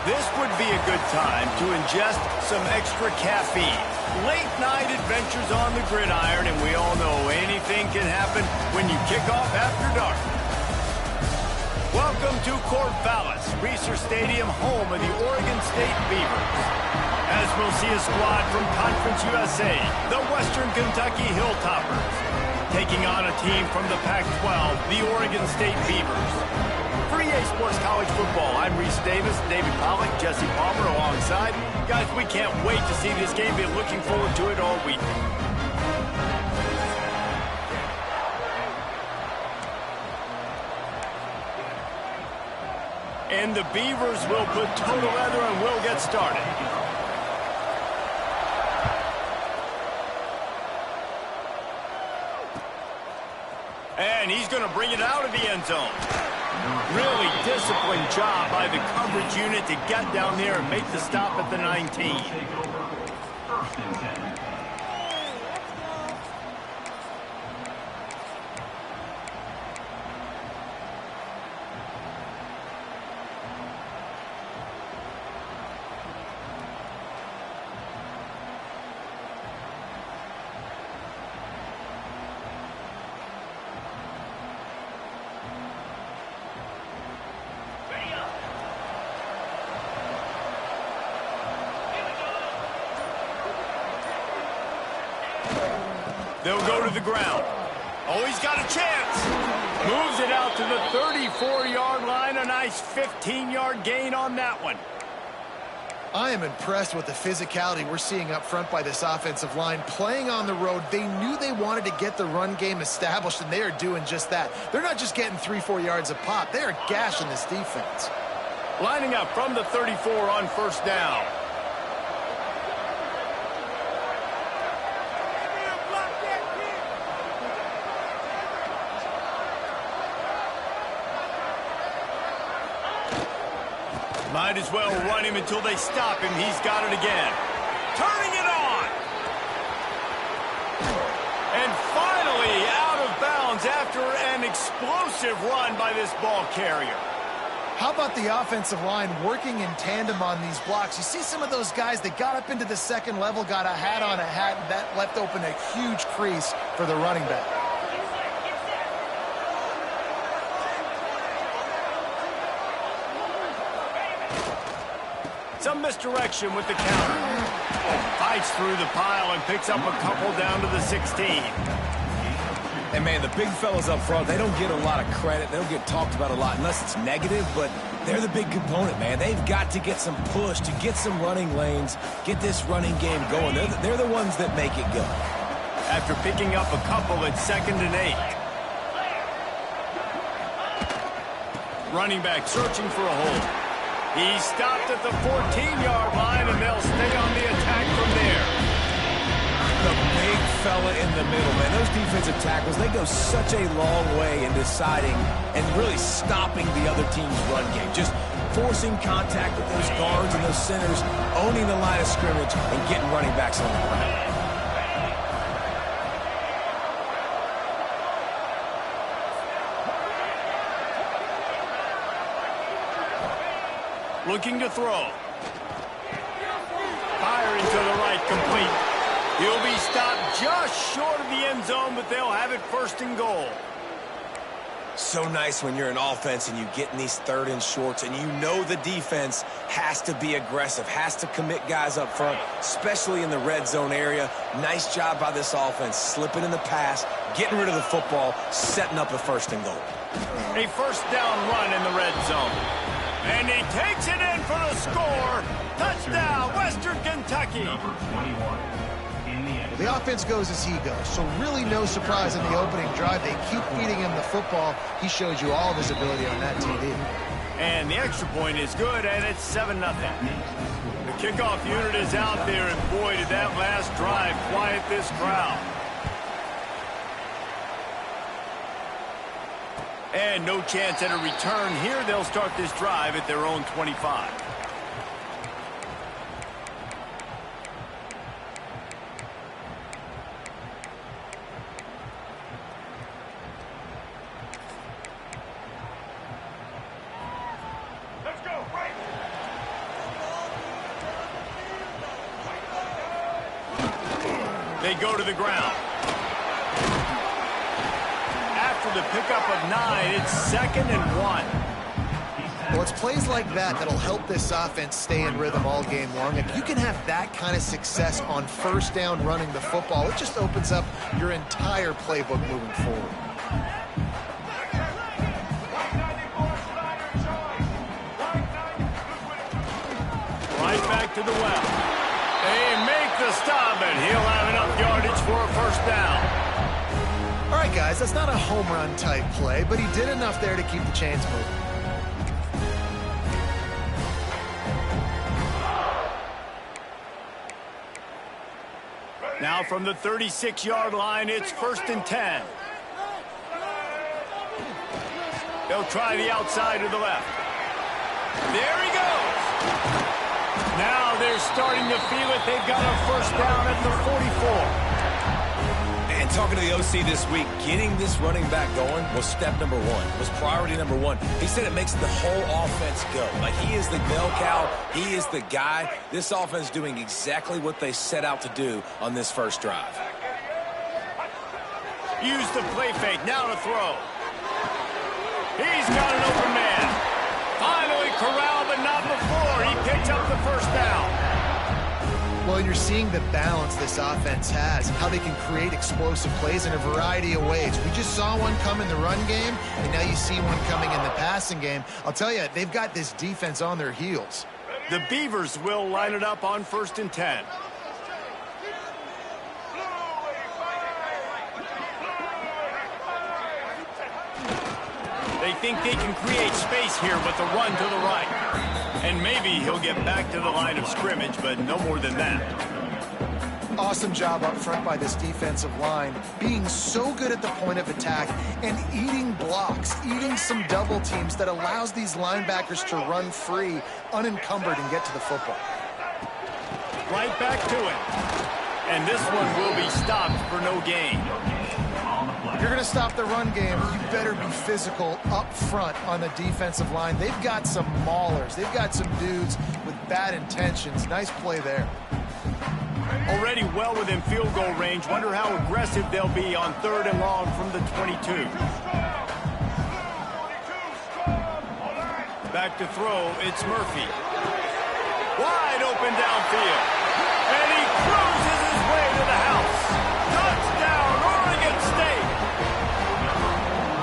This would be a good time to ingest some extra caffeine. Late night adventures on the gridiron, and we all know anything can happen when you kick off after dark. Welcome to Corvallis, Reser Stadium, home of the Oregon State Beavers. As we'll see a squad from Conference USA, the Western Kentucky Hilltoppers, taking on a team from the Pac-12, the Oregon State Beavers. For EA Sports College Football, I'm Reese Davis, David Pollack, Jesse Palmer alongside. Guys, we can't wait to see this game. Been looking forward to it all week. And the Beavers will put toe to leather and we'll get started. And he's going to bring it out of the end zone. Really disciplined job by the coverage unit to get down there and make the stop at the 19. They'll go to the ground. Oh, he's got a chance. Moves it out to the 34-yard line. A nice 15-yard gain on that one. I am impressed with the physicality we're seeing up front by this offensive line. Playing on the road, they knew they wanted to get the run game established, and they are doing just that. They're not just getting 3-4 yards a pop. They are gashing this defense. Lining up from the 34 on first down. Might as well run him until they stop him. He's got it again. Turning it on. And finally out of bounds after an explosive run by this ball carrier. How about the offensive line working in tandem on these blocks? You see some of those guys that got up into the second level, got a hat on a hat, and that left open a huge crease for the running back. Some misdirection with the counter. Fights through the pile and picks up a couple down to the 16. And, man, the big fellas up front, they don't get a lot of credit. They don't get talked about a lot unless it's negative, but they're the big component, man. They've got to get some push, to get some running lanes, get this running game going. They're the ones that make it go. After picking up a couple at 2nd and 8. Running back searching for a hole. He stopped at the 14-yard line, and they'll stay on the attack from there. The big fella in the middle, man. Those defensive tackles, they go such a long way in deciding and really stopping the other team's run game. Just forcing contact with those guards and those centers, owning the line of scrimmage, and getting running backs on the ground. Looking to throw. Firing to the right, complete. He'll be stopped just short of the end zone, but they'll have it 1st and goal. So nice when you're an offense and you get in these 3rd and shorts and you know the defense has to be aggressive, has to commit guys up front, especially in the red zone area. Nice job by this offense, slipping in the pass, getting rid of the football, setting up a 1st and goal. A 1st down run in the red zone. And he takes it in for the score. Touchdown, Western Kentucky. Number 21. The offense goes as he goes, so really no surprise in the opening drive. They keep feeding him the football. He showed you all of his ability on that TV. And the extra point is good, and it's 7-0. The kickoff unit is out there, and boy, did that last drive quiet this crowd. And no chance at a return here. They'll start this drive at their own 25. They go to the ground. After the pickup of 9, it's 2nd and 1. Well, it's plays like that that'll help this offense stay in rhythm all game long. If you can have that kind of success on first down running the football, it just opens up your entire playbook moving forward. Right back to the well. They make the stop, and he'll have enough yardage for a first down. All right, guys, that's not a home run type play, but he did enough there to keep the chains moving. Now from the 36-yard line, it's 1st and 10. They'll try the outside to the left. There he goes. Now they're starting to feel it. They've got a first down at the 44. And talking to the OC this week, getting this running back going was step number 1, was priority number 1. He said it makes the whole offense go. Like, he is the bell cow. He is the guy. This offense is doing exactly what they set out to do on this first drive. Use the play fake. Now to throw. He's got an open man. Finally corralled, but not before. He picks up the first down. Well, you're seeing the balance this offense has, how they can create explosive plays in a variety of ways. We just saw one come in the run game, and now you see one coming in the passing game. I'll tell you, they've got this defense on their heels. The Beavers will line it up on 1st and 10. They think they can create space here with the run to the right. And maybe he'll get back to the line of scrimmage, but no more than that. Awesome job up front by this defensive line, being so good at the point of attack and eating blocks, eating some double teams that allows these linebackers to run free, unencumbered, and get to the football. Right back to it. And this one will be stopped for no gain. If you're going to stop the run game, you better be physical up front on the defensive line. They've got some maulers. They've got some dudes with bad intentions. Nice play there. Already well within field goal range. Wonder how aggressive they'll be on 3rd and long from the 22. Back to throw, it's Murphy. Wide open downfield. And he cruises his way to the house. Touchdown, Oregon State.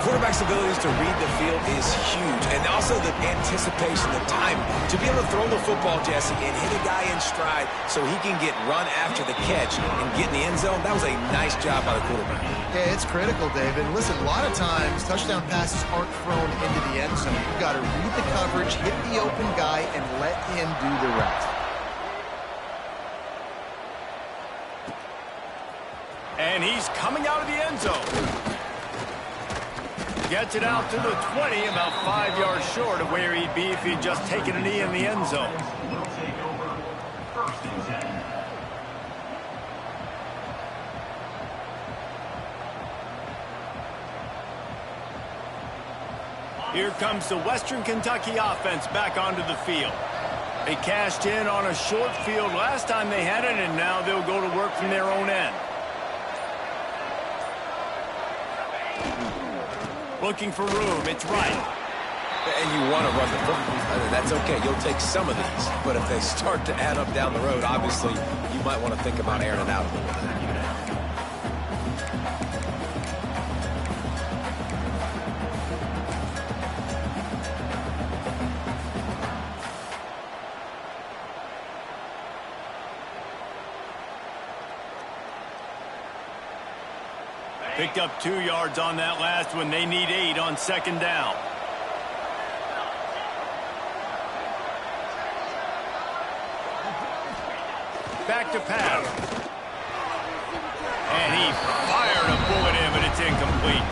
Quarterback's abilities to read the field is huge, and also the anticipation, the time to be able to throw the football, Jesse, and hit a guy in stride so he can get run after the catch and get in the end zone. That was a nice job by the quarterback. Yeah, it's critical, David. Listen, a lot of times touchdown passes aren't thrown into the end zone. You've got to read the coverage, hit the open guy, and let him do the rest. And he's coming out of the end zone. Gets it out to the 20, about 5 yards short of where he'd be if he'd just taken a knee in the end zone. Here comes the Western Kentucky offense back onto the field. They cashed in on a short field last time they had it, and now they'll go to work from their own end. Looking for room, it's right. And you want to run the football. That's okay. You'll take some of these. But if they start to add up down the road, obviously, you might want to think about airing it out a little bit. Picked up 2 yards on that last one. They need 8 on 2nd down. Back to pass. And he fired a bullet in, but it's incomplete.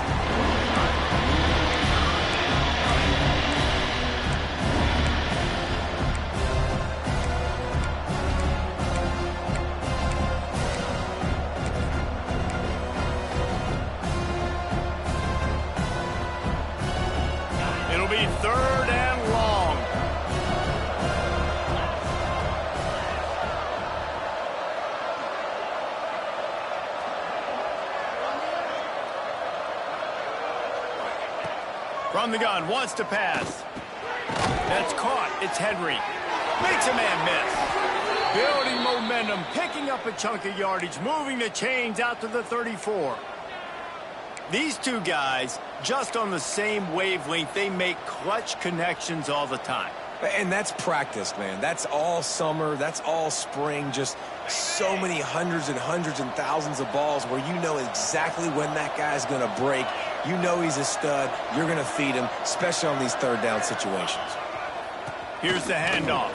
It'll be 3rd and long. From the gun, wants to pass. That's caught. It's Henry. Makes a man miss. Building momentum, picking up a chunk of yardage, moving the chains out to the 34. These two guys, just on the same wavelength, they make clutch connections all the time. And that's practice, man. That's all summer. That's all spring. Just so many hundreds and thousands of balls where you know exactly when that guy's going to break. You know he's a stud. You're going to feed him, especially on these third down situations. Here's the handoff.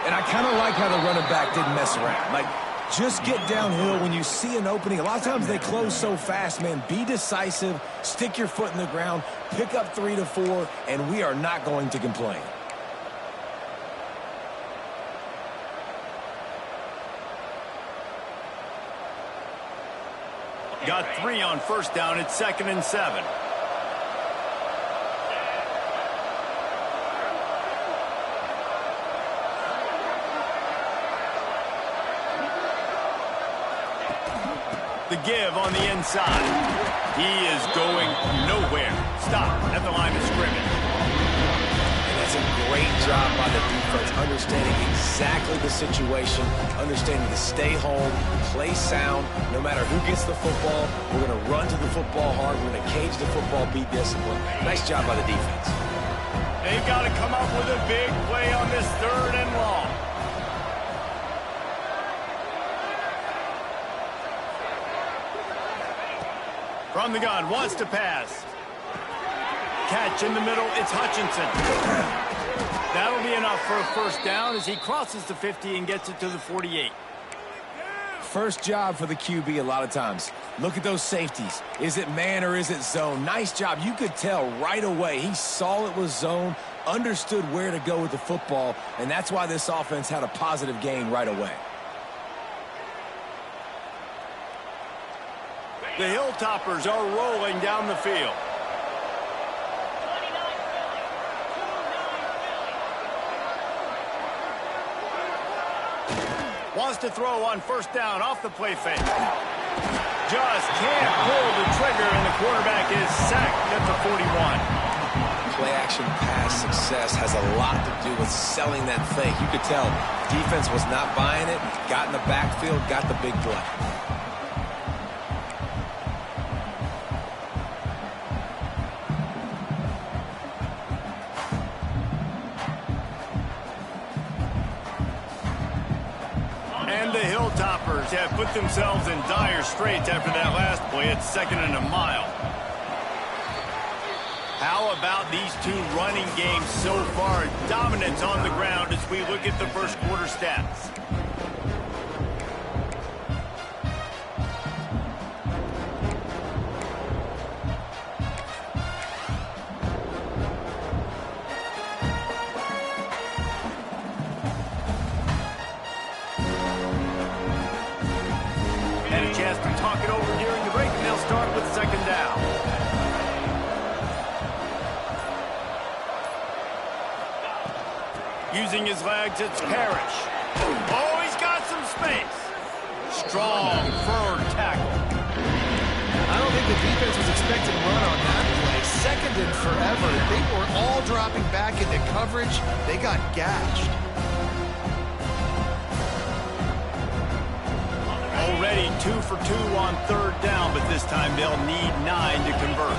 And I kind of like how the running back didn't mess around. Like, just get downhill when you see an opening. A lot of times they close so fast, man. Be decisive, stick your foot in the ground, pick up 3 to 4, and we are not going to complain. Got 3 on first down. It's 2nd and 7. The give on the inside. He is going nowhere. Stop at the line of scrimmage. And that's a great job by the defense, understanding exactly the situation, understanding to stay home, play sound. No matter who gets the football, we're going to run to the football hard. We're going to cage the football, be disciplined. Nice job by the defense. They've got to come up with a big play on this 3rd and long. From the gun, wants to pass. Catch in the middle, it's Hutchinson. That'll be enough for a first down as he crosses the 50 and gets it to the 48. First job for the QB a lot of times. Look at those safeties. Is it man or is it zone? Nice job. You could tell right away. He saw it was zone, understood where to go with the football, and that's why this offense had a positive gain right away. The Hilltoppers are rolling down the field. Wants to throw on first down off the play fake. Just can't pull the trigger, and the quarterback is sacked at the 41. Play-action pass success has a lot to do with selling that fake. You could tell defense was not buying it, got in the backfield, got the big play. And the Hilltoppers have put themselves in dire straits after that last play. It's 2nd and a mile. How about these two running games so far? Dominance on the ground as we look at the first quarter stats. To talk it over during the break, and they'll start with 2nd down. Using his legs, it's Parrish. Oh, he's got some space. Strong, firm tackle. I don't think the defense was expecting a run on that play. 2nd and forever. They were all dropping back into coverage. They got gashed. Already 2 for 2 on 3rd down, but this time they'll need 9 to convert.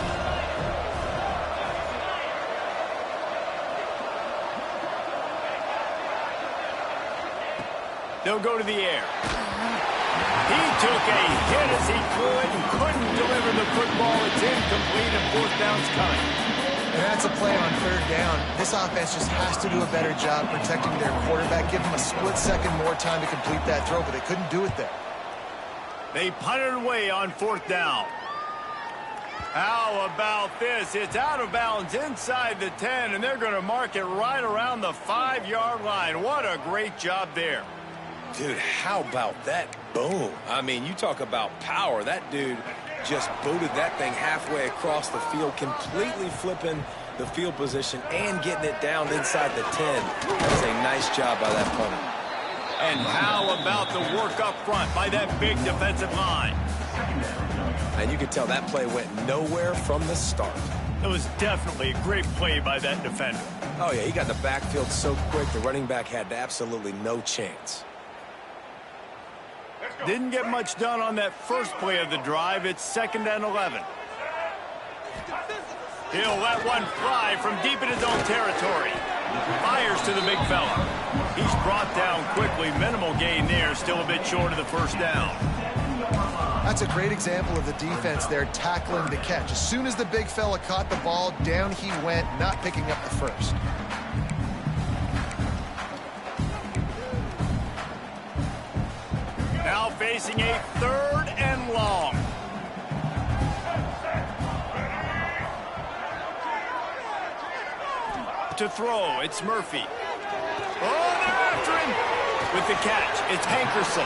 They'll go to the air. He took a hit as he could and couldn't deliver the football. It's incomplete and 4th down's coming. And that's a play on 3rd down. This offense just has to do a better job protecting their quarterback. Give them a split second more time to complete that throw, but they couldn't do it there. They punted away on 4th down. How about this? It's out of bounds inside the 10, and they're going to mark it right around the 5-yard line. What a great job there. Dude, how about that boom? I mean, you talk about power. That dude just booted that thing halfway across the field, completely flipping the field position and getting it down inside the 10. That was a nice job by that punter. And how about the work up front by that big defensive line? And you could tell that play went nowhere from the start. It was definitely a great play by that defender. Oh, yeah, he got the backfield so quick, the running back had absolutely no chance. Didn't get much done on that first play of the drive. It's 2nd and 11. He'll let one fly from deep in his own territory. Fires to the big fella. He's brought down quickly. Minimal gain there. Still a bit short of the first down. That's a great example of the defense there tackling the catch. As soon as the big fella caught the ball, down he went, not picking up the first. Now facing a 3rd and long. To throw, it's Murphy. Oh, they're after him! With the catch, it's Hankerson.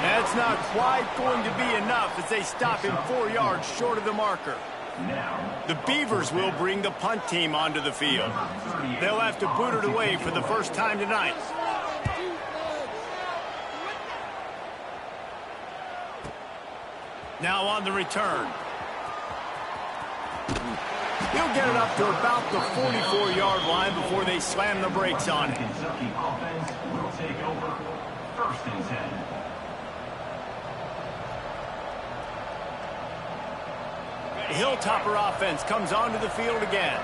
That's not quite going to be enough as they stop him 4 yards short of the marker. The Beavers will bring the punt team onto the field. They'll have to boot it away for the first time tonight. Now on the return. He'll get it up to about the 44-yard line before they slam the brakes on it. Kentucky offense will take over 1st and 10. The Hilltopper offense comes onto the field again.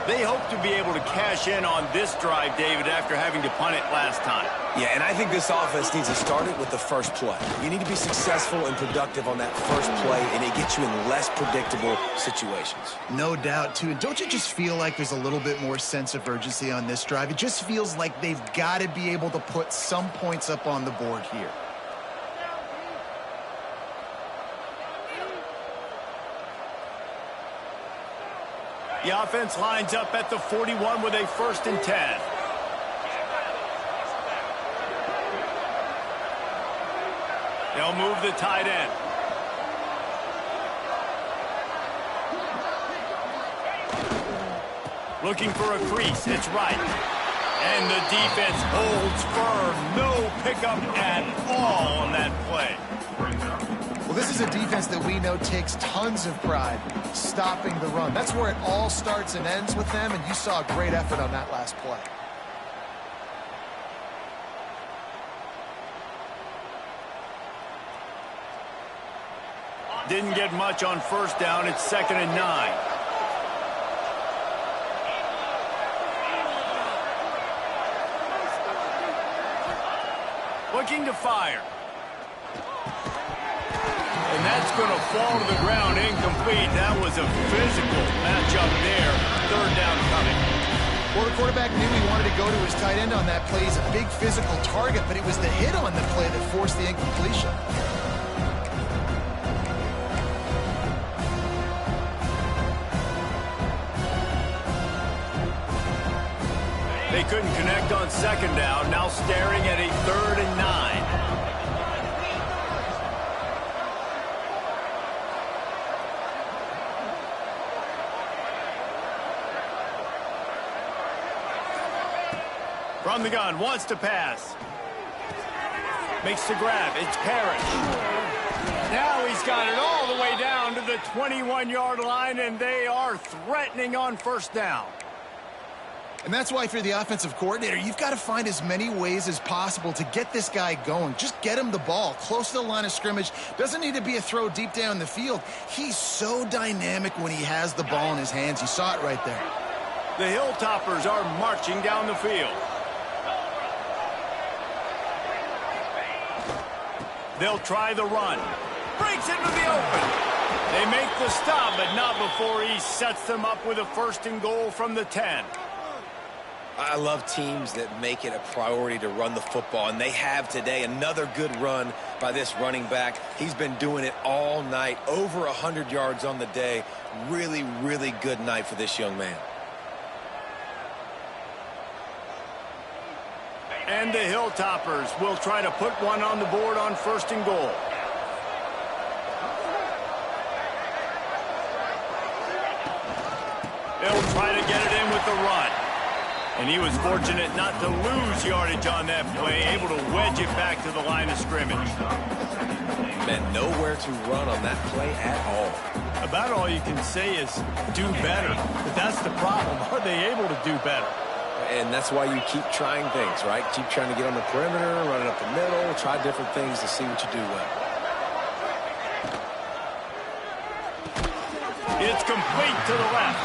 They hope to be able to cash in on this drive, David, after having to punt it last time. Yeah, and I think this offense needs to start it with the first play. You need to be successful and productive on that first play, and it gets you in less predictable situations. No doubt, too. And don't you just feel like there's a little bit more sense of urgency on this drive? It just feels like they've got to be able to put some points up on the board here. The offense lines up at the 41 with a 1st and 10. They'll move the tight end. Looking for a crease. It's right. And the defense holds firm. No pickup at all on that play. Well, this is a defense that we know takes tons of pride stopping the run. That's where it all starts and ends with them, and you saw a great effort on that last play. Didn't get much on 1st down. It's 2nd and 9. Looking to fire. And that's going to fall to the ground incomplete. That was a physical matchup there. 3rd down coming. Well, the quarterback knew he wanted to go to his tight end on that play. He's a big physical target, but it was the hit on the play that forced the incompletion. They couldn't connect on 2nd down. Now staring at a 3rd and 9. From the gun, wants to pass. Makes the grab. It's Parrish. Now he's got it all the way down to the 21-yard line, and they are threatening on 1st down. And that's why, if you're the offensive coordinator, you've got to find as many ways as possible to get this guy going. Just get him the ball close to the line of scrimmage. Doesn't need to be a throw deep down the field. He's so dynamic when he has the ball in his hands. You saw it right there. The Hilltoppers are marching down the field. They'll try the run. Breaks into the open. They make the stop, but not before he sets them up with a 1st and goal from the 10. I love teams that make it a priority to run the football, and they have today. Another good run by this running back. He's been doing it all night, over 100 yards on the day. Really, really good night for this young man. And the Hilltoppers will try to put one on the board on 1st and goal. They'll try to get it in with the run. And he was fortunate not to lose yardage on that play, able to wedge it back to the line of scrimmage. Man, nowhere to run on that play at all. About all you can say is do better. But that's the problem. Are they able to do better? And that's why you keep trying things, right? Keep trying to get on the perimeter, run it up the middle, try different things to see what you do well. It's complete to the left.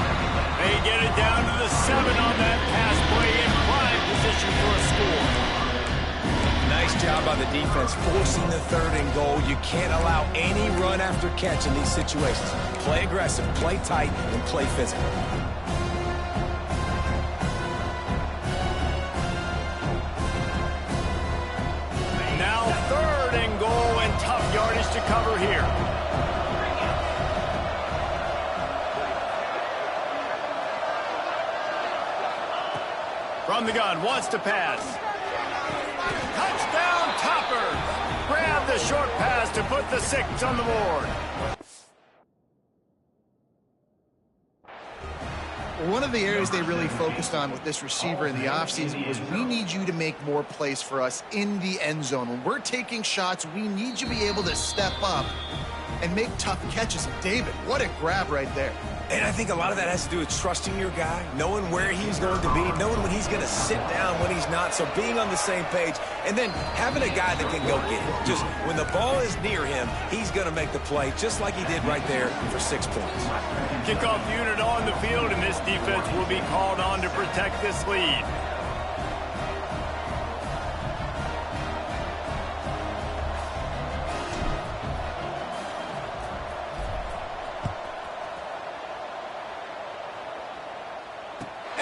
They get it down to the 7 on that pass play in prime position for a score. Nice job by the defense forcing the 3rd and goal. You can't allow any run after catch in these situations. Play aggressive, play tight, and play physical. Now 3rd and goal and tough yardage to cover here. From the gun, wants to pass. Touchdown, Topper! Grab the short pass to put the 6 on the board. One of the areas they really focused on with this receiver in the offseason was we need you to make more plays for us in the end zone. When we're taking shots, we need you to be able to step up and make tough catches. And David, what a grab right there. And I think a lot of that has to do with trusting your guy, knowing where he's going to be, knowing when he's going to sit down, when he's not. So being on the same page, and then having a guy that can go get it. Just when the ball is near him, he's going to make the play, just like he did right there for 6 points. Kickoff unit on the field, and this defense will be called on to protect this lead.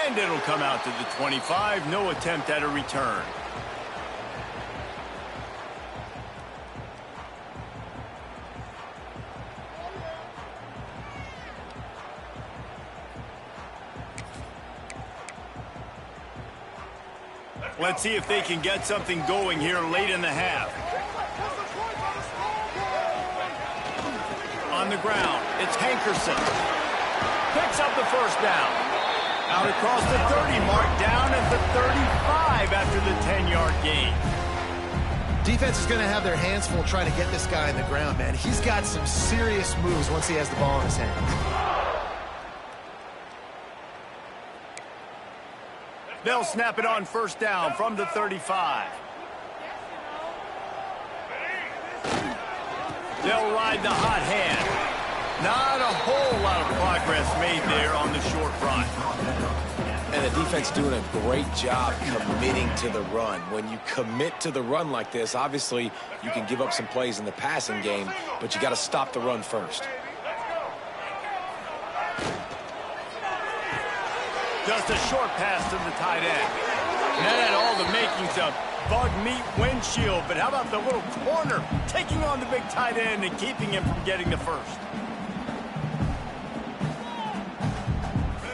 And it'll come out to the 25. No attempt at a return. Let's see if they can get something going here late in the half. On the ground, it's Hankerson. Picks up the 1st down. Out across the 30 mark, down at the 35 after the 10-yard gain. Defense is going to have their hands full trying to get this guy on the ground, man. He's got some serious moves once he has the ball in his hands. They'll snap it on 1st down from the 35. They'll ride the hot hand. Not a whole lot of progress made there on the short run. And the defense doing a great job committing to the run. When you commit to the run like this, obviously you can give up some plays in the passing game, but you got to stop the run first. Just a short pass to the tight end. And that had all the makings of bug meat windshield, but how about the little corner taking on the big tight end and keeping him from getting the 1st?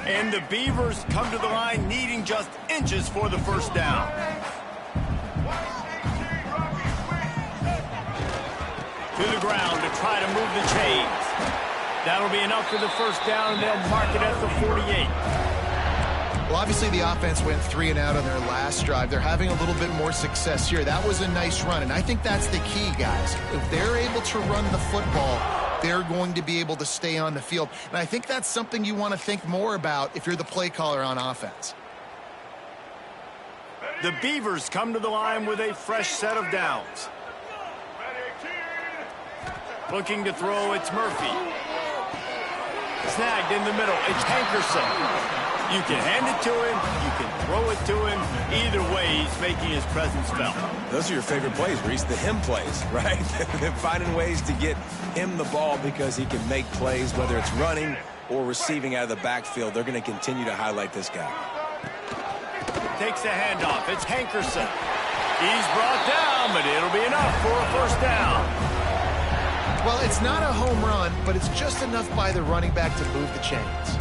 And the Beavers come to the line needing just inches for the 1st down. To the ground to try to move the chains. That'll be enough for the 1st down, and they'll mark it at the 48. Well, obviously the offense went 3 and out on their last drive. They're having a little bit more success here. That was a nice run, and I think that's the key, guys. If they're able to run the football, they're going to be able to stay on the field. And I think that's something you want to think more about if you're the play caller on offense. The Beavers come to the line with a fresh set of downs. Looking to throw, it's Murphy. Snagged in the middle, it's Hankerson. You can hand it to him, you can throw it to him. Either way, he's making his presence felt. Those are your favorite plays, Reese, the him plays, right? Finding ways to get him the ball because he can make plays, whether it's running or receiving out of the backfield. They're going to continue to highlight this guy. Takes a handoff. It's Hankerson. He's brought down, but it'll be enough for a 1st down. Well, it's not a home run, but it's just enough by the running back to move the chains.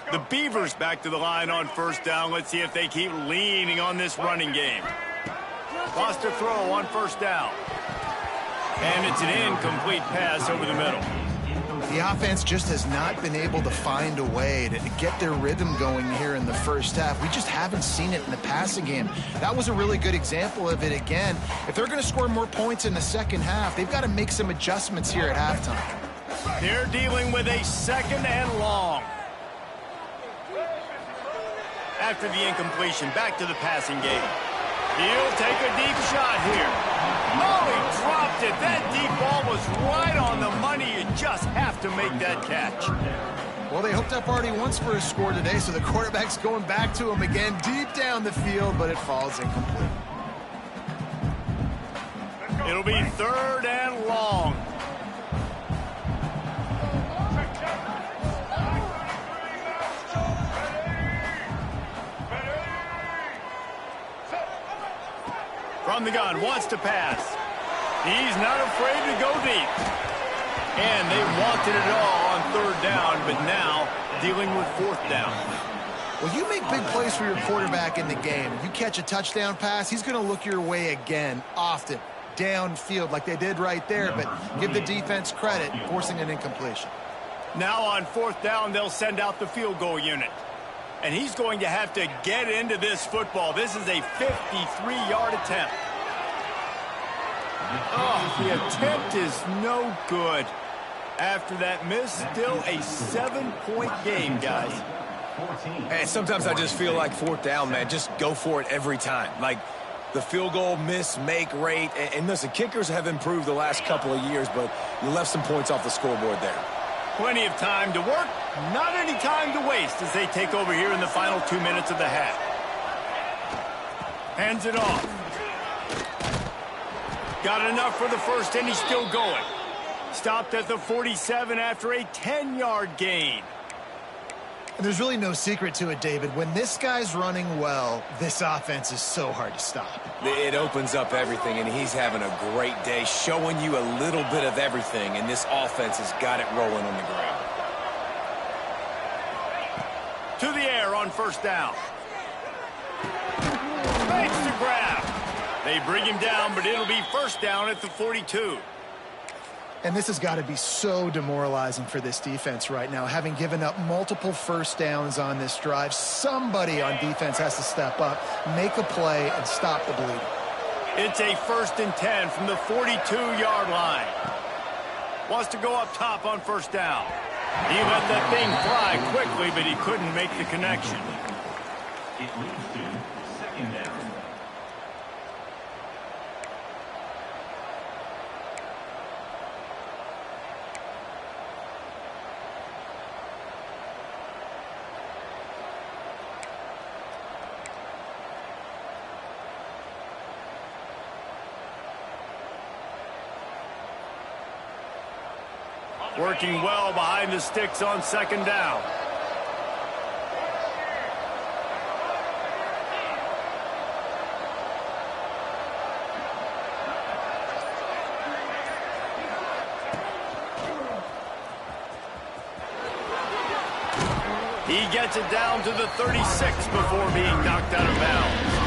The Beavers back to the line on 1st down. Let's see if they keep leaning on this running game. Lost a throw on 1st down. And it's an incomplete pass over the middle. The offense just has not been able to find a way to get their rhythm going here in the first half. We just haven't seen it in the passing game. That was a really good example of it again. If they're going to score more points in the second half, they've got to make some adjustments here at halftime. They're dealing with a 2nd and long. After the incompletion, back to the passing game. He'll take a deep shot here. Oh, he dropped it. That deep ball was right on the money. You just have to make that catch. Well, they hooked up already once for a score today, so the quarterback's going back to him again deep down the field, but it falls incomplete. It'll be 3rd and long. From the gun, wants to pass. He's not afraid to go deep. And they wanted it all on 3rd down, but now dealing with 4th down. Well, you make big plays for your quarterback in the game. You catch a touchdown pass, he's going to look your way again, often, downfield like they did right there, but give the defense credit, forcing an incompletion. Now on 4th down, they'll send out the field goal unit. And he's going to have to get into this football. This is a 53-yard attempt. Oh, the attempt is no good. After that miss, still a 7-point game, guys. And sometimes I just feel like 4th down, man. Just go for it every time. Like the field goal miss, make rate. And listen, kickers have improved the last couple of years, but you left some points off the scoreboard there. Plenty of time to work, not any time to waste as they take over here in the final 2 minutes of the half. Hands it off. Got enough for the first, and he's still going. Stopped at the 47 after a 10-yard gain. And there's really no secret to it, David. When this guy's running well, this offense is so hard to stop. It opens up everything, and he's having a great day, showing you a little bit of everything, and this offense has got it rolling on the ground. To the air on 1st down. Makes the grab. They bring him down, but it'll be 1st down at the 42. And this has got to be so demoralizing for this defense right now. Having given up multiple 1st downs on this drive, somebody on defense has to step up, make a play, and stop the bleeding. It's a 1st and 10 from the 42-yard line. Wants to go up top on 1st down. He let that thing fly quickly, but he couldn't make the connection. It leads to 2nd down. Working well behind the sticks on 2nd down. He gets it down to the 36 before being knocked out of bounds.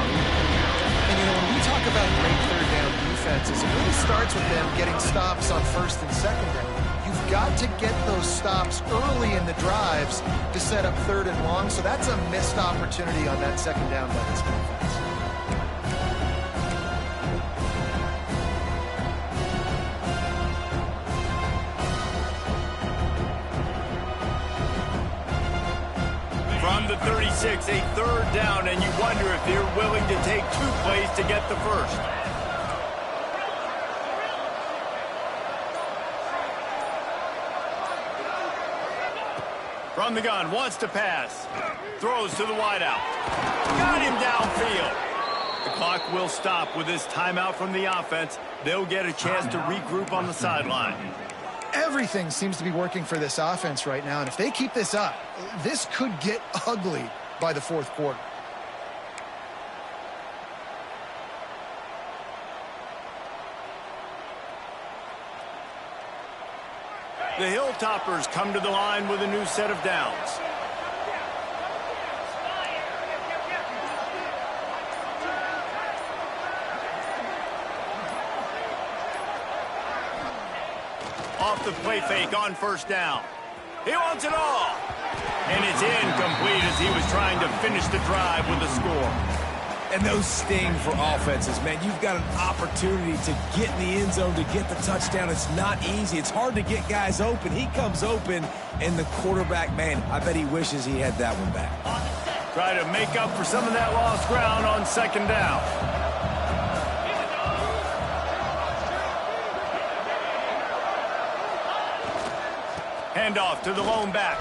And, you know, when we talk about great 3rd down defenses, it really starts with them getting stops on 1st and 2nd down. You've got to get those stops early in the drives to set up 3rd and long, so that's a missed opportunity on that 2nd down by this defense. From the 36, a 3rd down, and you wonder if they're willing to take 2 plays to get the first. From the gun, wants to pass. Throws to the wideout. Got him downfield. The clock will stop with this timeout from the offense. They'll get a chance to regroup on the sideline. Everything seems to be working for this offense right now, and if they keep this up, this could get ugly by the 4th quarter. The Hilltoppers come to the line with a new set of downs. off the play fake on first down. He wants it all. And it's incomplete as he was trying to finish the drive with a score. And those sting for offenses, man. You've got an opportunity to get in the end zone, to get the touchdown. It's not easy. It's hard to get guys open. He comes open, and the quarterback, man, I bet he wishes he had that one back. Try to make up for some of that lost ground on second down. Handoff to the lone back.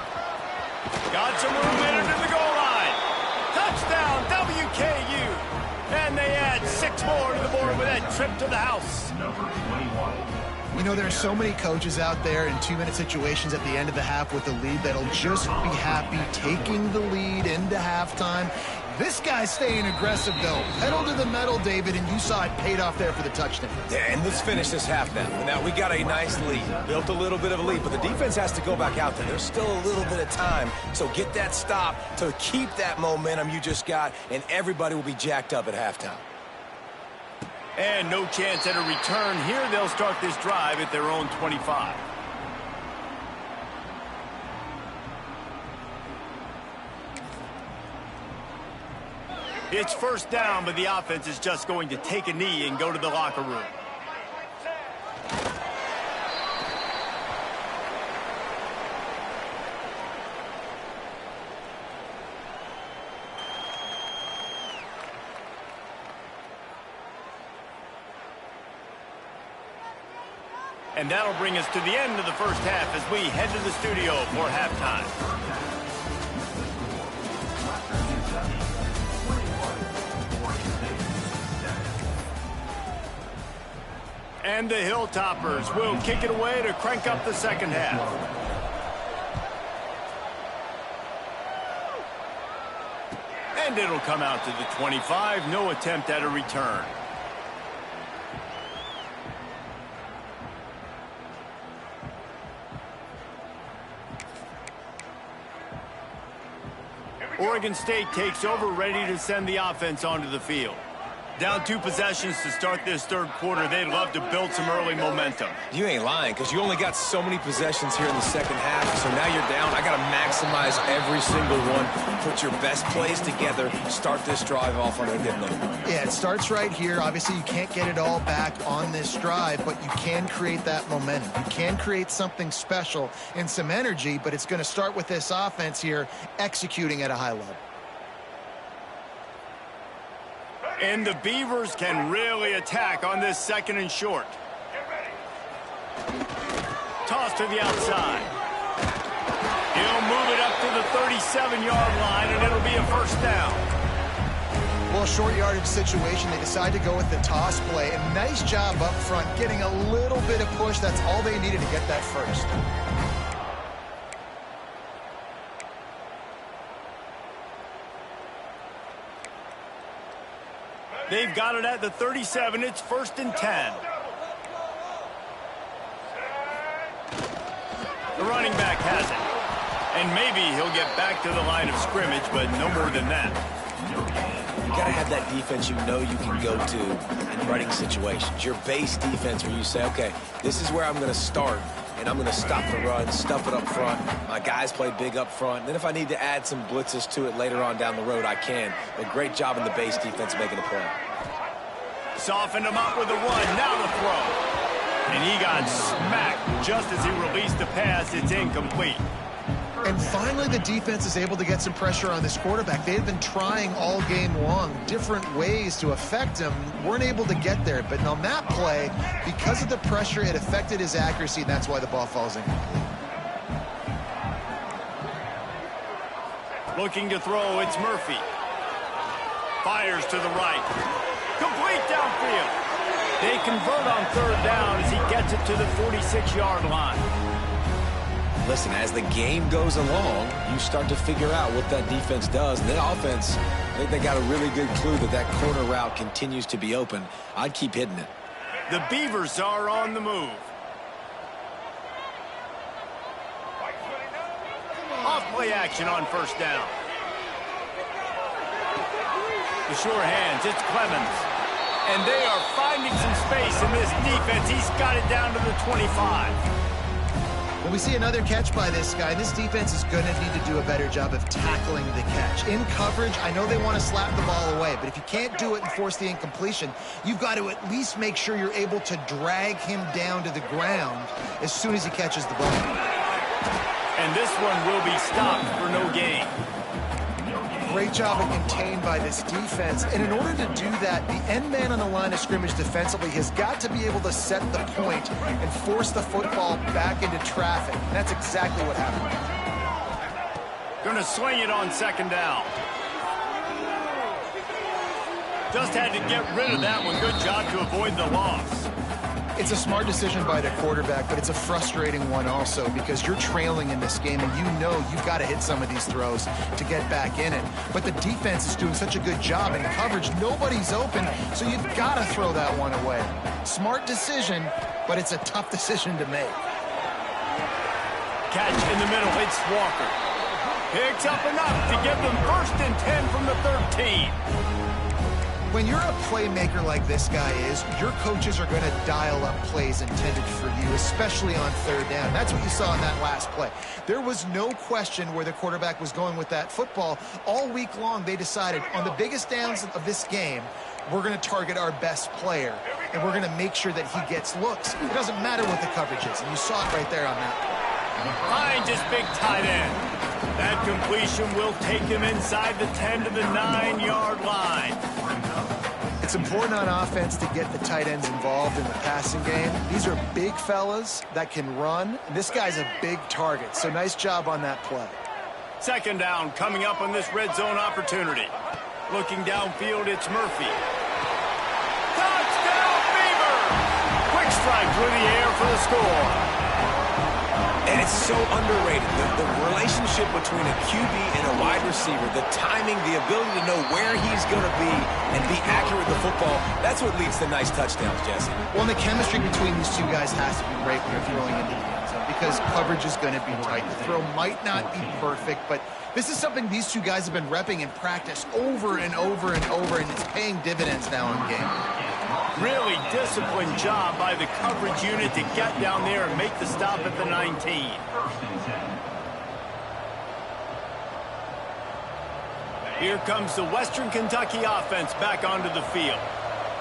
Got some room in under the goal line. Touchdown, WKU. And they add 6 more to the board with that trip to the house. Number 21. You know, there are so many coaches out there in 2-minute situations at the end of the half with the lead that'll just be happy taking the lead into halftime. This guy's staying aggressive, though. Pedal to the metal, David, and you saw it paid off there for the touchdown. Yeah, and let's finish this half now. Now, we got a nice lead. Built a little bit of a lead, but the defense has to go back out there. There's still a little bit of time, so get that stop to keep that momentum you just got, and everybody will be jacked up at halftime. And no chance at a return here. They'll start this drive at their own 25. It's first down, but the offense is just going to take a knee and go to the locker room. And that'll bring us to the end of the first half as we head to the studio for halftime. And the Hilltoppers will kick it away to crank up the second half. And it'll come out to the 25. No attempt at a return. Oregon State takes over, ready to send the offense onto the field. Down 2 possessions to start this third quarter. They'd love to build some early momentum. You ain't lying, because you only got so many possessions here in the second half, so now you're down. I got to maximize every single one. Put your best plays together. Start this drive off on a good note. Yeah, it starts right here. Obviously, you can't get it all back on this drive, but you can create that momentum. You can create something special and some energy, but it's going to start with this offense here executing at a high level. And the Beavers can really attack on this second and short. Toss to the outside. He'll move it up to the 37-yard line, and it'll be a first down. Well, short yardage situation, they decide to go with the toss play. And nice job up front, getting a little bit of push. That's all they needed to get that first. They've got it at the 37. It's 1st and 10. The running back has it. And maybe he'll get back to the line of scrimmage, but no more than that. You got to have that defense you know you can go to in running situations. Your base defense where you say, okay, this is where I'm going to start, and I'm going to stop the run, stuff it up front. My guys play big up front. Then if I need to add some blitzes to it later on down the road, I can. But great job in the base defense making a play. Softened him up with a run. Now the throw. And he got smacked just as he released the pass. It's incomplete. And finally, the defense is able to get some pressure on this quarterback. They've been trying all game long different ways to affect him. Weren't able to get there. But on that play, because of the pressure, it affected his accuracy, and that's why the ball falls in. Looking to throw, it's Murphy. Fires to the right. Complete downfield. They convert on third down as he gets it to the 46-yard line. Listen, as the game goes along, you start to figure out what that defense does. And the offense, I think they got a really good clue that that corner route continues to be open. I'd keep hitting it. The Beavers are on the move. Off-play action on first down. The sure hands, it's Clemens. And they are finding some space in this defense. He's got it down to the 25. And we see another catch by this guy. This defense is going to need to do a better job of tackling the catch. In coverage, I know they want to slap the ball away, but if you can't do it and force the incompletion, you've got to at least make sure you're able to drag him down to the ground as soon as he catches the ball. And this one will be stopped for no gain. Great job of contained by this defense. And in order to do that, the end man on the line of scrimmage defensively has got to be able to set the point and force the football back into traffic. And that's exactly what happened. Going to swing it on second down. Just had to get rid of that one. Good job to avoid the loss. It's a smart decision by the quarterback, but it's a frustrating one also because you're trailing in this game and you know you've got to hit some of these throws to get back in it. But the defense is doing such a good job in coverage. Nobody's open, so you've got to throw that one away. Smart decision, but it's a tough decision to make. Catch in the middle. It's Walker. Picks up enough to give them 1st and 10 from the 13. When you're a playmaker like this guy is, your coaches are going to dial up plays intended for you, especially on third down. That's what you saw in that last play. There was no question where the quarterback was going with that football. All week long, they decided on the biggest downs of this game, we're going to target our best player, and we're going to make sure that he gets looks. It doesn't matter what the coverage is, and you saw it right there on that play. Finds his big tight end. That completion will take him inside the 10 to the 9-yard line. It's important on offense to get the tight ends involved in the passing game. These are big fellas that can run. This guy's a big target, so nice job on that play. Second down coming up on this red zone opportunity. Looking downfield, it's Murphy. Touchdown, Beaver! Quick strike through the air for the score. And it's so underrated. The relationship between a QB and a wide receiver, the timing, the ability to know where he's going to be and be accurate with the football, that's what leads to nice touchdowns, Jesse. Well, and the chemistry between these two guys has to be great when you're throwing into the end zone because coverage is going to be tight. The throw might not be perfect, but this is something these two guys have been repping in practice over and over and over, and it's paying dividends now in game. Really disciplined job by the coverage unit to get down there and make the stop at the 19. Here comes the Western Kentucky offense back onto the field.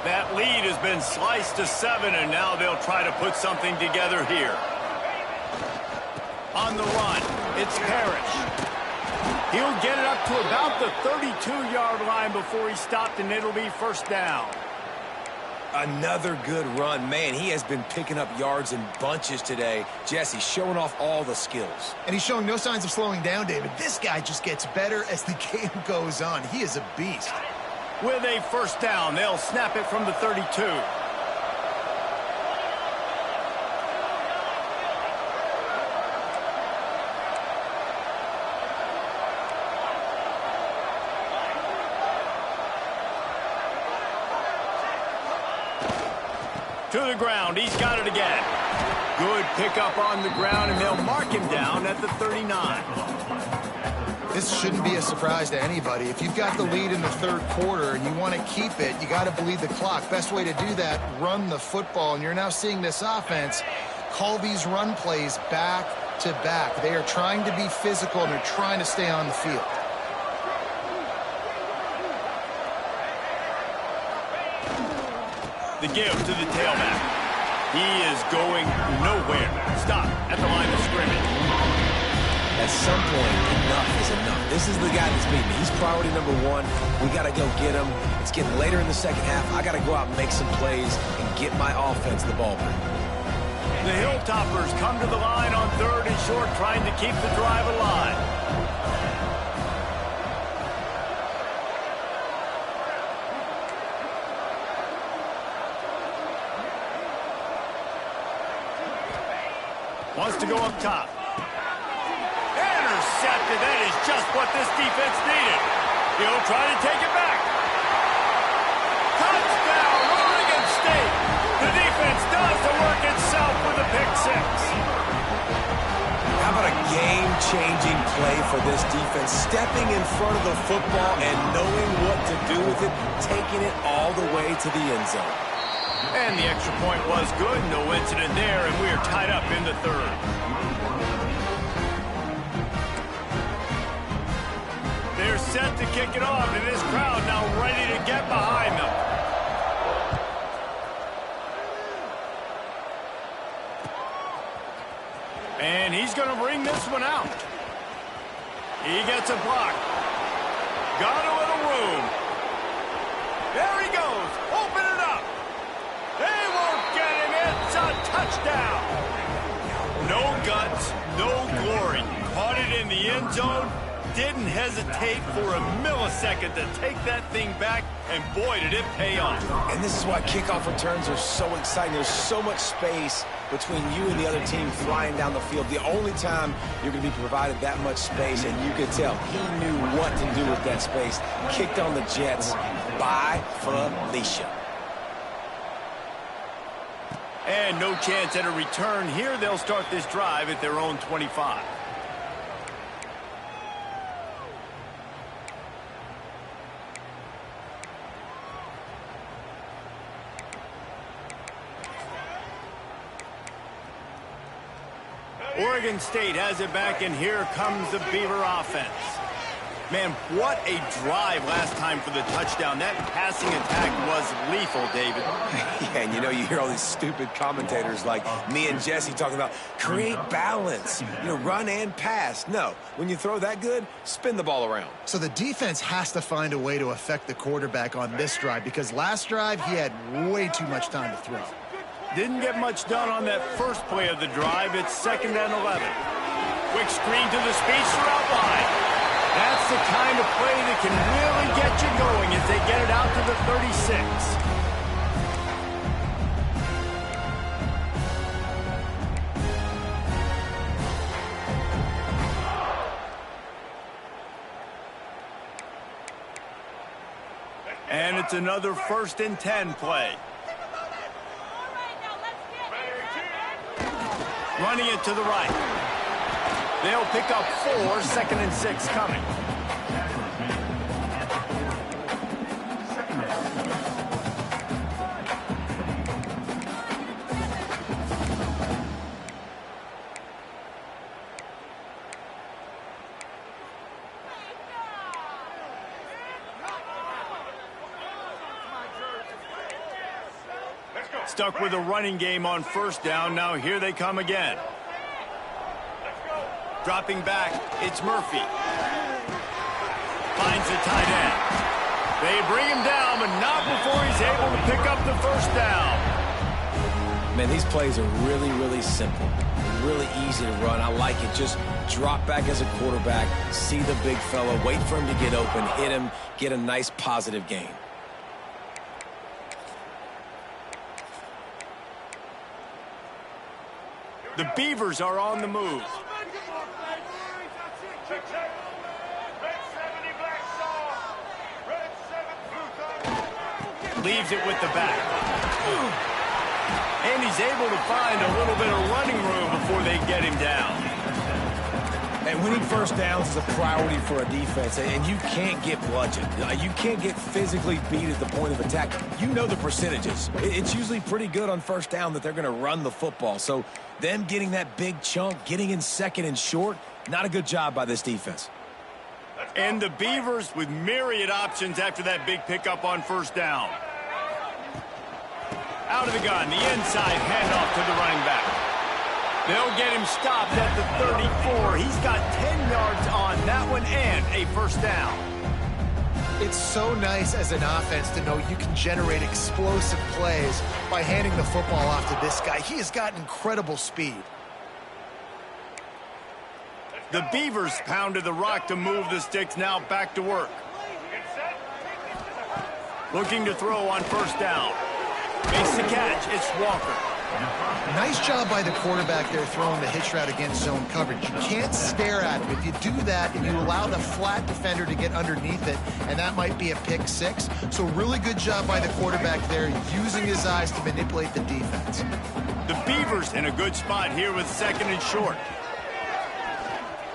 That lead has been sliced to 7, and now they'll try to put something together here. On the run, it's Parrish. He'll get it up to about the 32-yard line before he's stopped, and it'll be 1st down. Another good run. Man, he has been picking up yards in bunches today. Jesse showing off all the skills. And he's showing no signs of slowing down, David. This guy just gets better as the game goes on. He is a beast. With a 1st down, they'll snap it from the 32. To the ground, he's got it again. Good pickup on the ground, and they'll mark him down at the 39. This shouldn't be a surprise to anybody. If you've got the lead in the 3rd quarter and you want to keep it, you got to bleed the clock. Best way to do that, run the football. And you're now seeing this offense call these run plays back to back. They are trying to be physical, and they're trying to stay on the field. The give to the tailback. He is going nowhere. Stop at the line of scrimmage. At some point, enough is enough. This is the guy that's beating me. He's priority number 1. We got to go get him. It's getting later in the second half. I got to go out and make some plays and get my offense the ball back. The Hilltoppers come to the line on 3rd and short, trying to keep the drive alive. Wants to go up top. Intercepted. That is just what this defense needed. He'll try to take it back. Touchdown, Oregon State. The defense does the work itself with a pick 6. How about a game-changing play for this defense? Stepping in front of the football and knowing what to do with it, taking it all the way to the end zone. And the extra point was good. No incident there, and we are tied up in the 3rd. set to kick it off, and this crowd now ready to get behind them. And he's going to bring this one out. He gets a block. Got a little room. There he goes. Open it up. They won't get him. It's a touchdown. No guts, no glory. Caught it in the end zone. Didn't hesitate for a millisecond to take that thing back, and boy, did it pay off. And this is why kickoff returns are so exciting. There's so much space between you and the other team flying down the field. The only time you're going to be provided that much space, and you could tell he knew what to do with that space. Kicked on the Jets by Felicia. And no chance at a return here. They'll start this drive at their own 25. Oregon State has it back, and here comes the Beaver offense. Man, what a drive last time for the touchdown. That passing attack was lethal, David. Yeah, and you hear all these stupid commentators like me and Jesse talking about create balance, run and pass. No, when you throw that good, spin the ball around. So the defense has to find a way to affect the quarterback on this drive, because last drive he had way too much time to throw. Didn't get much done on that first play of the drive. It's 2nd and 11. Quick screen to the speedster out wide. That's the kind of play that can really get you going as they get it out to the 36. And it's another 1st and 10 play. Running it to the right. They'll pick up 4, 2nd and 6 coming. Stuck with a running game on 1st down. Now here they come again. Dropping back, it's Murphy. Finds the tight end. They bring him down, but not before he's able to pick up the 1st down. Man, these plays are really, really simple. Really easy to run. I like it. Just drop back as a quarterback, see the big fella, wait for him to get open, hit him, get a nice positive gain. The Beavers are on the move. Leaves it with the back. And he's able to find a little bit of running room before they get him down. And winning 1st downs is a priority for a defense, and you can't get bludgeoned. You can't get physically beat at the point of attack. You know the percentages. It's usually pretty good on 1st down that they're going to run the football. So them getting that big chunk, getting in 2nd and short, not a good job by this defense. And the Beavers with myriad options after that big pickup on 1st down. Out of the gun, the inside handoff to the running back. They'll get him stopped at the 34. He's got 10 yards on that one and a 1st down. It's so nice as an offense to know you can generate explosive plays by handing the football off to this guy. He has got incredible speed. The Beavers pounded the rock to move the sticks, now back to work. Looking to throw on 1st down. Makes the catch. It's Walker. Nice job by the quarterback there throwing the hitch route against zone coverage. You can't stare at him. If you do that and you allow the flat defender to get underneath it, and that might be a pick 6. So really good job by the quarterback there, using his eyes to manipulate the defense. The Beavers in a good spot here with 2nd and short.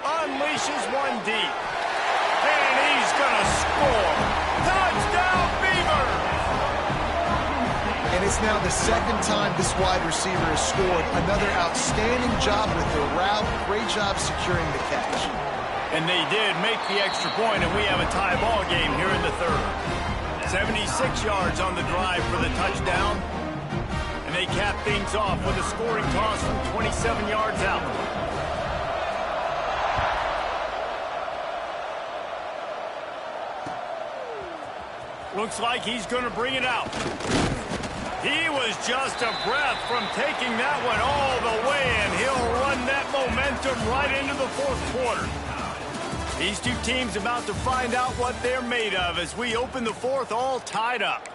Unleashes one deep. And he's going to score. Touchdown, Beavers! And it's now the 2nd time this wide receiver has scored. Another outstanding job with the route. Great job securing the catch. And they did make the extra point, and we have a tie ball game here in the third. 76 yards on the drive for the touchdown. And they cap things off with a scoring toss from 27 yards out. Looks like he's going to bring it out. He was just a breath from taking that one all the way, and he'll run that momentum right into the fourth quarter. These two teams about to find out what they're made of as we open the fourth all tied up.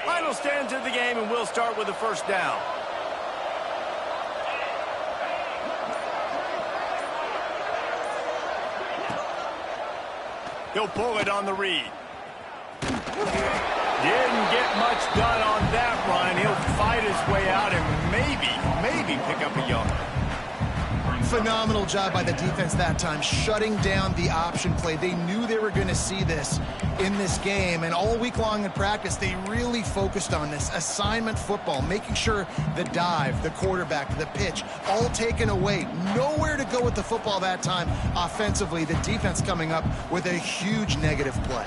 Final stands of the game, and we'll start with the first down. He'll pull it on the read. Didn't get much done on that run. He'll fight his way out and maybe pick up a yard. Phenomenal job by the defense that time, shutting down the option play. They knew they were going to see this in this game, and all week long in practice, they really focused on this assignment football, making sure the dive, the quarterback, the pitch, all taken away. Nowhere to go with the football that time offensively. The defense coming up with a huge negative play.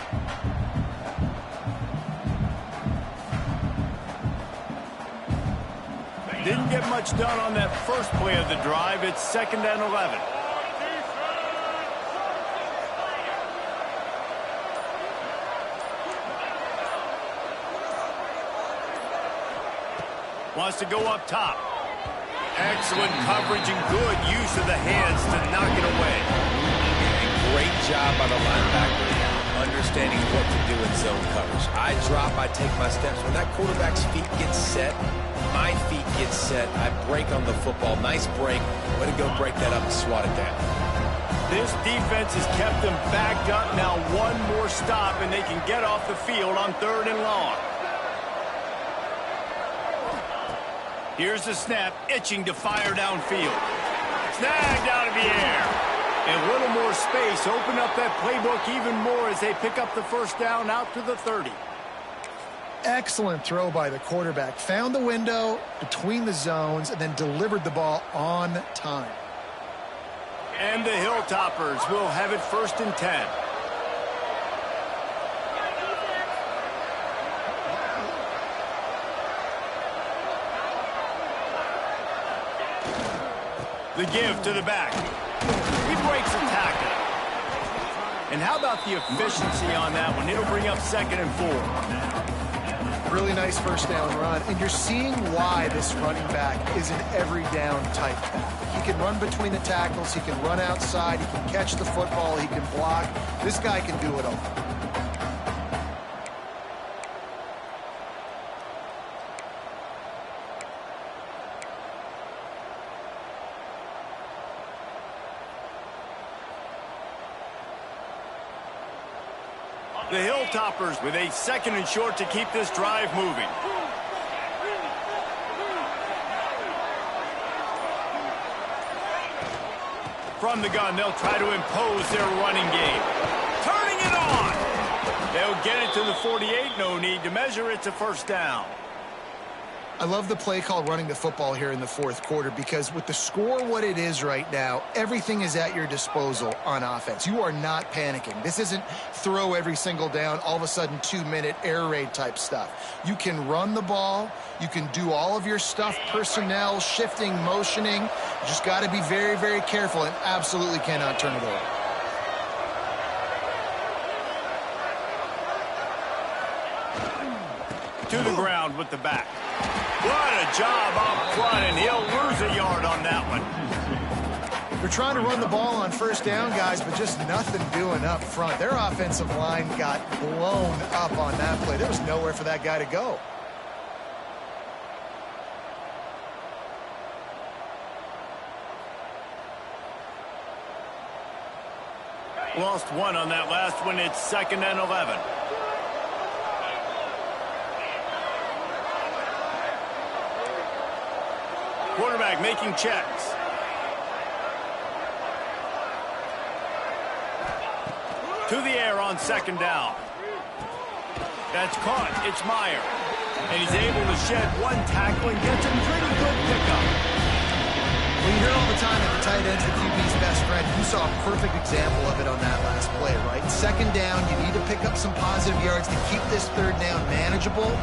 Didn't get much done on that first play of the drive. It's 2nd and 11. Wants to go up top. Excellent coverage and good use of the hands to knock it away. And great job by the linebacker, understanding what to do in zone coverage. I drop, I take my steps. When that quarterback's feet get set, my feet get set, I break on the football. Nice break. Way to go break that up and swat it down. This defense has kept them backed up. Now one more stop, and they can get off the field on 3rd and long. Here's the snap, itching to fire downfield. Snagged out of the air. And a little more space. Open up that playbook even more as they pick up the first down out to the 30. Excellent throw by the quarterback. Found the window between the zones and then delivered the ball on time. And the Hilltoppers will have it 1st and 10. The give to the back. He breaks a tackle. And how about the efficiency on that one? It'll bring up 2nd and 4. Really nice first down run. And you're seeing why this running back is an every down type back. He can run between the tackles. He can run outside. He can catch the football. He can block. This guy can do it all. The Hilltoppers with a 2nd and short to keep this drive moving. From the gun, they'll try to impose their running game. Turning it on! They'll get it to the 48. No need to measure. It's a first down. I love the play call running the football here in the fourth quarter because with the score what it is right now, everything is at your disposal on offense. You are not panicking. This isn't throw every single down, all of a sudden 2-minute air raid type stuff. You can run the ball. You can do all of your stuff, personnel, shifting, motioning. You just got to be very, very careful and absolutely cannot turn it over. To the ground with the back. What a job up front, and he'll lose a yard on that one. They're trying to run the ball on first down, guys, but just nothing doing up front. Their offensive line got blown up on that play. There was nowhere for that guy to go. Lost one on that last one. It's 2nd and 11. Quarterback making checks. To the air on 2nd down. That's caught. It's Meyer. And he's able to shed one tackle and gets a pretty good pickup. Well, you hear all the time that the tight end's the QB's best friend. You saw a perfect example of it on that last play, right? Second down, you need to pick up some positive yards to keep this third down manageable.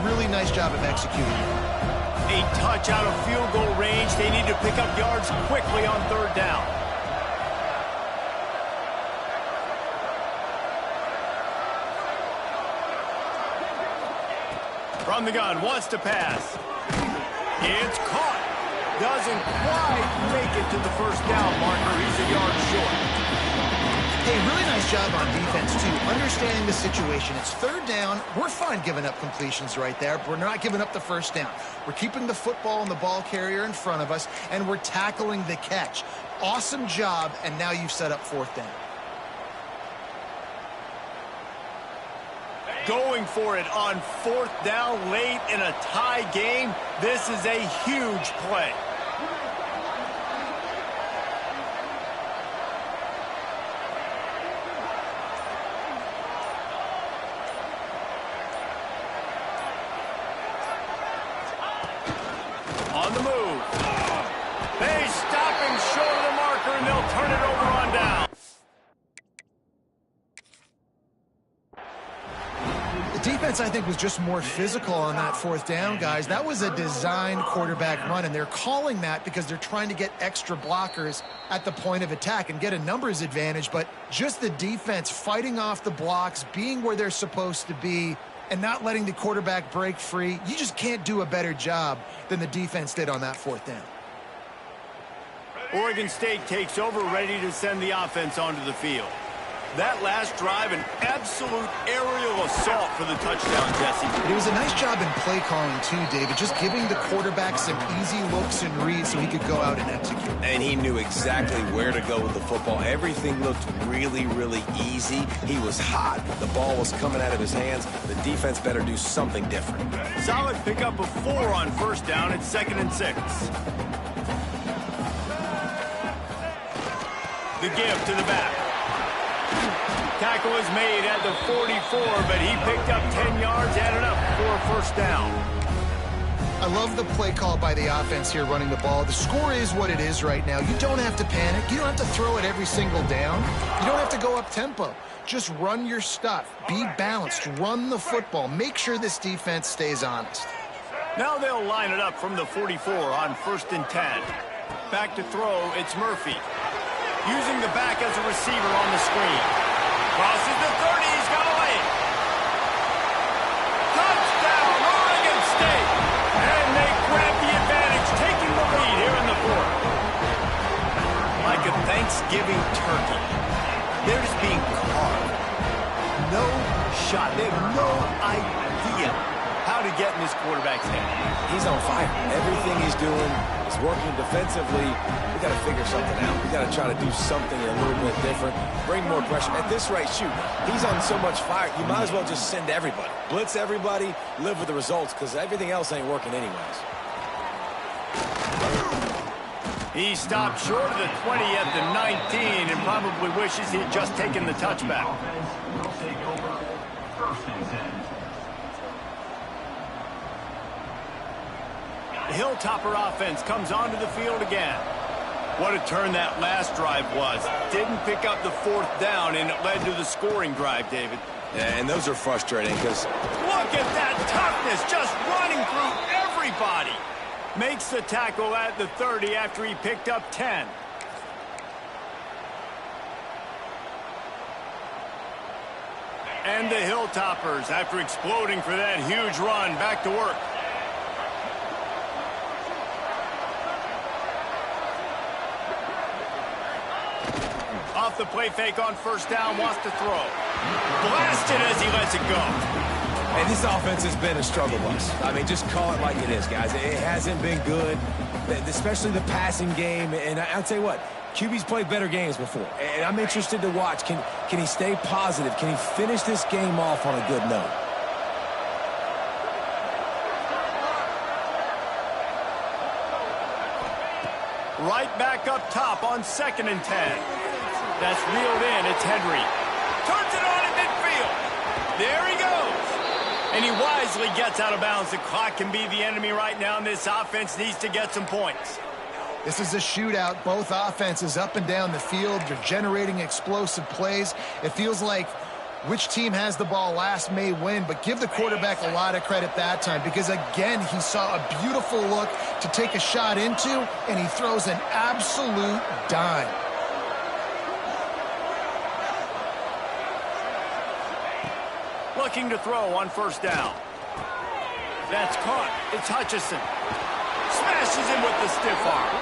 Really nice job of executing. A touch out of field goal range. They need to pick up yards quickly on third down. From the gun, wants to pass. It's caught. Doesn't quite make it to the first down marker. He's a yard short. Hey, really nice job on defense, too. Understanding the situation. It's third down. We're fine giving up completions right there, but we're not giving up the first down. We're keeping the football and the ball carrier in front of us, and we're tackling the catch. Awesome job, and now you've set up fourth down. Going for it on fourth down late in a tie game. This is a huge play. On the move. They stop him short of the marker, and they'll turn it over on down. Defense, I think, was just more physical on that fourth down, guys. That was a designed quarterback run, and they're calling that because they're trying to get extra blockers at the point of attack and get a numbers advantage, but just the defense fighting off the blocks, being where they're supposed to be, and not letting the quarterback break free. You just can't do a better job than the defense did on that fourth down. Oregon State takes over, ready to send the offense onto the field. That last drive, an absolute aerial assault for the touchdown, Jesse. It was a nice job in play calling, too, David, just giving the quarterback some easy looks and reads so he could go out and execute. And he knew exactly where to go with the football. Everything looked really, really easy. He was hot. The ball was coming out of his hands. The defense better do something different. Solid pickup of 4 on first down. It's 2nd and 6. The give to the back. Tackle is made at the 44, but he picked up 10 yards, added up for a first down. I love the play call by the offense here running the ball. The score is what it is right now. You don't have to panic. You don't have to throw it every single down. You don't have to go up tempo. Just run your stuff. Be balanced. Run the football. Make sure this defense stays honest. Now they'll line it up from the 44 on 1st and 10. Back to throw, it's Murphy. Using the back as a receiver on the screen. Crosses the 30, he's got a lane. Touchdown, Oregon State! And they grab the advantage, taking the lead here in the 4th. Like a Thanksgiving turkey, they're just being carved. No shot. They have no idea how to get in this quarterback's head. He's on fire. Everything he's doing is working defensively. We got to figure something out. We got to try to do something a little bit different. Bring more pressure. At this rate, shoot, he's on so much fire, you might as well just send everybody. Blitz everybody, live with the results, because everything else ain't working anyways. He stopped short of the 20 at the 19 and probably wishes he had just taken the touchback. Take over 1st and 10. The Hilltopper offense comes onto the field again. What a turn that last drive was. Didn't pick up the 4th down, and it led to the scoring drive, David. Yeah, and those are frustrating because... Look at that toughness, just running through everybody. Makes the tackle at the 30 after he picked up 10. And the Hilltoppers, after exploding for that huge run, back to work. Off the play fake on 1st down, wants to throw. Blasted as he lets it go. And this offense has been a struggle bus. I mean, just call it like it is, guys. It hasn't been good, especially the passing game. And I'll tell you what, QB's played better games before. And I'm interested to watch. Can he stay positive? Can he finish this game off on a good note? Right back up top on 2nd and 10. That's reeled in. It's Henry. Turns it on at midfield. There he goes. And he wisely gets out of bounds. The clock can be the enemy right now, and this offense needs to get some points. This is a shootout. Both offenses up and down the field. They're generating explosive plays. It feels like which team has the ball last may win, but give the quarterback a lot of credit that time because, again, he saw a beautiful look to take a shot into, and he throws an absolute dime. Looking to throw on first down. That's caught. It's Hutchinson. Smashes him with the stiff arm.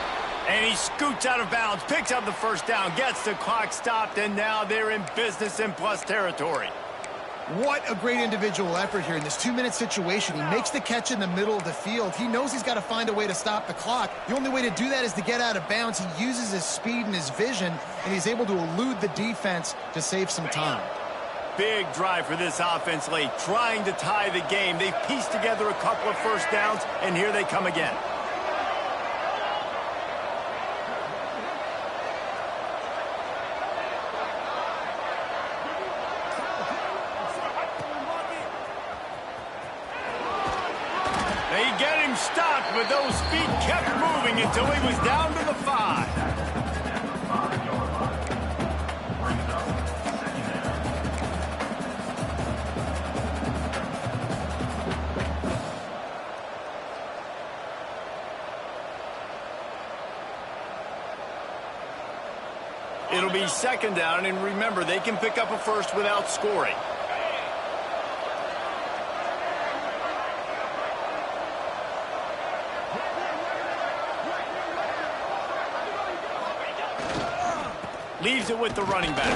And he scoots out of bounds, picks up the first down, gets the clock stopped, and now they're in business in plus territory. What a great individual effort here in this 2-minute situation. He makes the catch in the middle of the field. He knows he's got to find a way to stop the clock. The only way to do that is to get out of bounds. He uses his speed and his vision, and he's able to elude the defense to save some time. Big drive for this offense late, trying to tie the game. They've pieced together a couple of first downs, and here they come again. They get him stopped, but those feet kept moving until he was down to the 5. It'll be second down, and remember, they can pick up a first without scoring. Leaves it with the running back.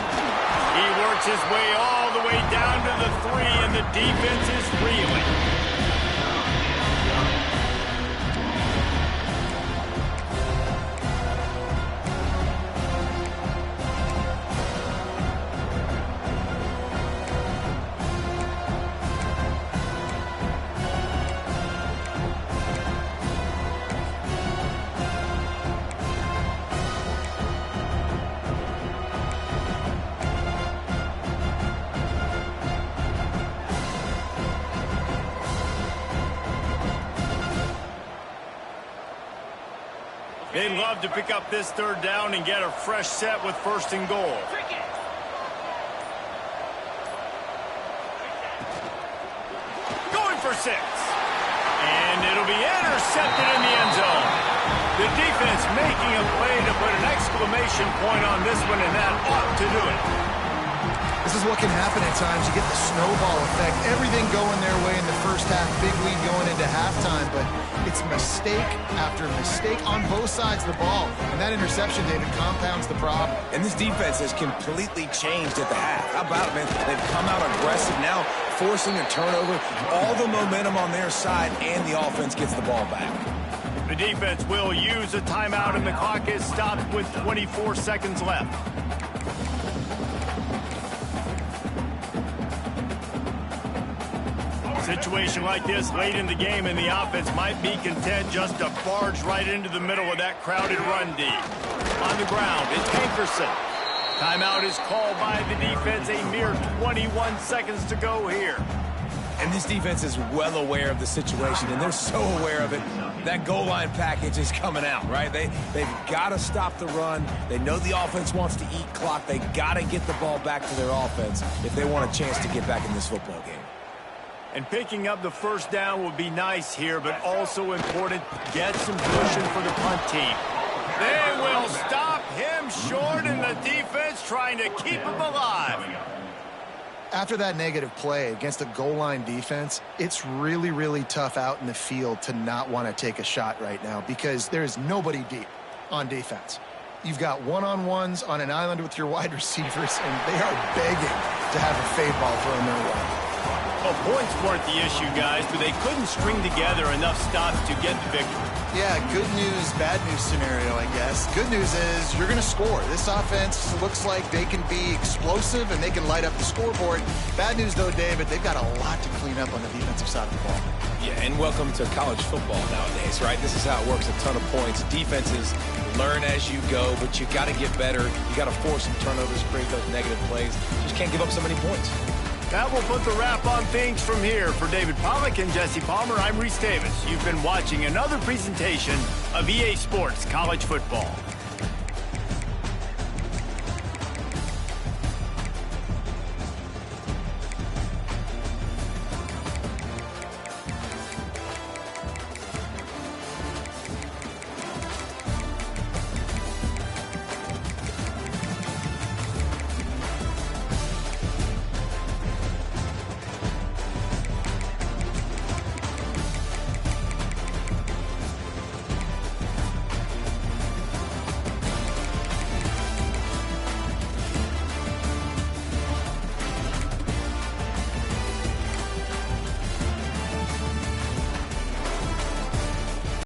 He works his way all the way down to the 3, and the defense is reeling. They'd love to pick up this third down and get a fresh set with first and goal. Going for 6. And it'll be intercepted in the end zone. The defense making a play to put an exclamation point on this one, and that ought to do it. This is what can happen at times. You get the snowball effect. Everything going their way in the first half. Big lead going into halftime, but it's mistake after mistake on both sides of the ball. And that interception, David, compounds the problem. And this defense has completely changed at the half. How about it, man? They've come out aggressive now, forcing a turnover. All the momentum on their side, and the offense gets the ball back. The defense will use a timeout, and the clock is stopped with 24 seconds left. Situation like this late in the game, and the offense might be content just to barge right into the middle of that crowded run D. On the ground, it's Hankerson. Timeout is called by the defense. A mere 21 seconds to go here. And this defense is well aware of the situation, and they're so aware of it. That goal line package is coming out, right? They've got to stop the run. They know the offense wants to eat clock. They got to get the ball back to their offense if they want a chance to get back in this football game. And picking up the first down would be nice here, but also important. Get some pushing for the punt team. They will stop him short, and the defense trying to keep him alive. After that negative play against a goal line defense, it's really, really tough out in the field to not want to take a shot right now because there is nobody deep on defense. You've got one-on-ones on an island with your wide receivers, and they are begging to have a fade ball thrown their way. Well, points weren't the issue, guys, but they couldn't string together enough stops to get the victory. Yeah, good news, bad news scenario, I guess. Good news is you're going to score. This offense looks like they can be explosive and they can light up the scoreboard. Bad news, though, David, they've got a lot to clean up on the defensive side of the ball. Yeah, and welcome to college football nowadays, right? This is how it works, a ton of points. Defenses learn as you go, but you got to get better. You got to force some turnovers, create those negative plays. Just can't give up so many points. That will put the wrap on things from here. For David Pollack and Jesse Palmer, I'm Reese Davis. You've been watching another presentation of EA Sports College Football.